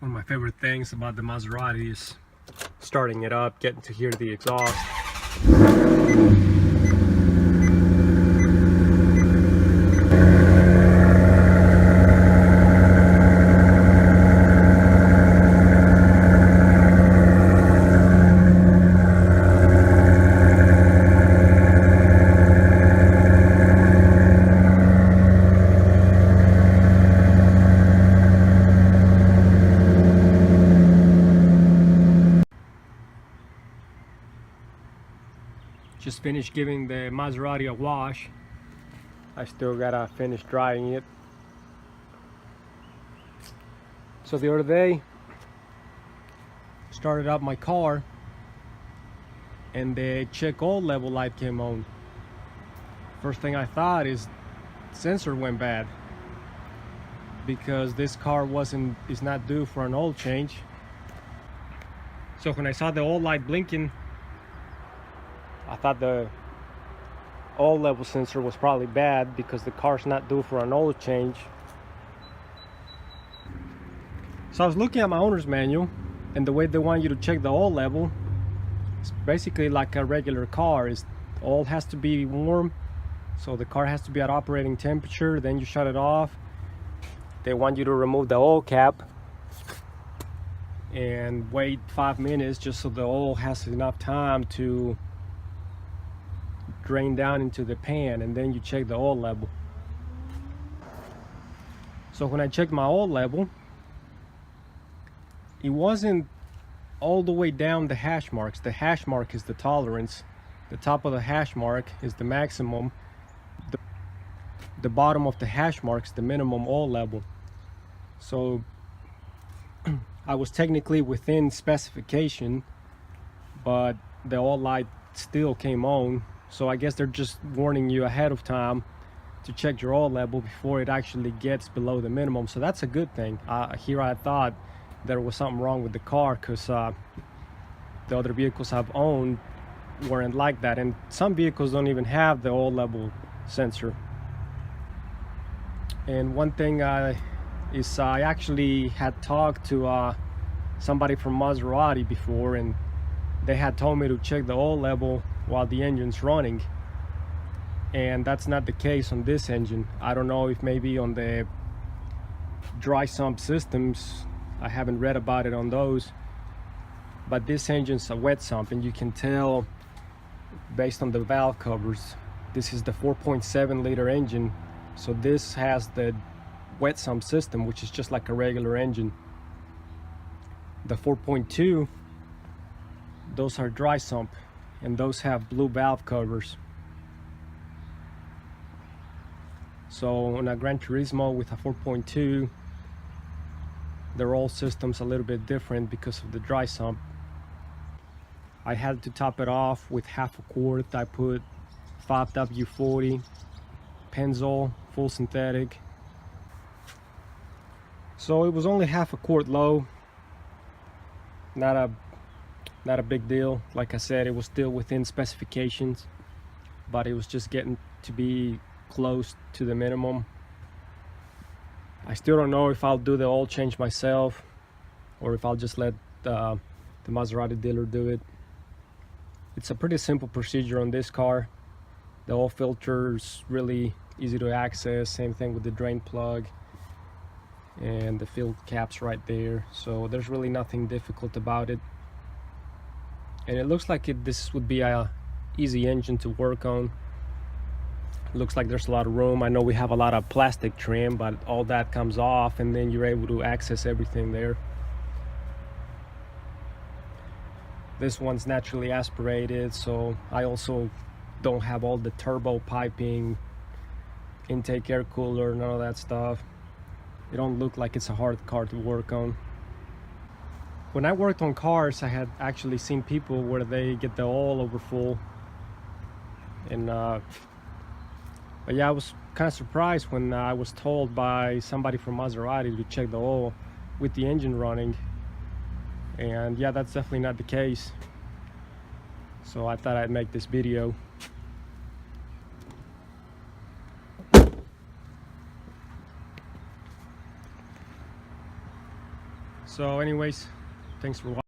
One of my favorite things about the Maserati is starting it up, getting to hear the exhaust. Just finished giving the Maserati a wash. I still gotta finish drying it. So the other day, started up my car and the check oil level light came on. First thing I thought is sensor went bad, because this car is not due for an oil change. So when I saw the oil light blinking, I thought the oil level sensor was probably bad because the car's not due for an oil change. So I was looking at my owner's manual, and the way they want you to check the oil level is basically like a regular car. Oil has to be warm, so the car has to be at operating temperature, then you shut it off. They want you to remove the oil cap and wait 5 minutes just so the oil has enough time to drain down into the pan, and then you check the oil level. So when I checked my oil level, it wasn't all the way down the hash marks. The hash mark is the tolerance. The top of the hash mark is the maximum. The bottom of the hash mark is the minimum oil level. So I was technically within specification, but the oil light still came on. So I guess they're just warning you ahead of time to check your oil level before it actually gets below the minimum. So that's a good thing. Here I thought there was something wrong with the car, because the other vehicles I've owned weren't like that, and some vehicles don't even have the oil level sensor. And one thing is I actually had talked to somebody from Maserati before, and they had told me to check the oil level while the engine's running, and that's not the case on this engine. I don't know if maybe on the dry sump systems, I haven't read about it on those, but this engine's a wet sump, and you can tell based on the valve covers. This is the 4.7 liter engine, so this has the wet sump system, which is just like a regular engine. The 4.2, those are dry sump, and those have blue valve covers. So on a Gran Turismo with a 4.2, the roll system's a little bit different because of the dry sump. I had to top it off with half a quart. I put 5W40 Pennzoil full synthetic. So it was only half a quart low. Not a big deal. Like I said, it was still within specifications, but it was just getting to be close to the minimum. I still don't know if I'll do the oil change myself or if I'll just let the Maserati dealer do it. It's a pretty simple procedure on this car. The oil filter is really easy to access. Same thing with the drain plug and the fill caps right there. So there's really nothing difficult about it. And it looks like this would be a easy engine to work on. Looks like there's a lot of room. I know we have a lot of plastic trim, but all that comes off and then you're able to access everything there. This one's naturally aspirated, so I also don't have all the turbo piping, intake air cooler, none of that stuff. It don't look like it's a hard car to work on. When I worked on cars, I had actually seen people where they get the oil over full, and but yeah, I was kind of surprised when I was told by somebody from Maserati to check the oil with the engine running, and yeah, that's definitely not the case. So I thought I'd make this video. So anyways, thanks for watching.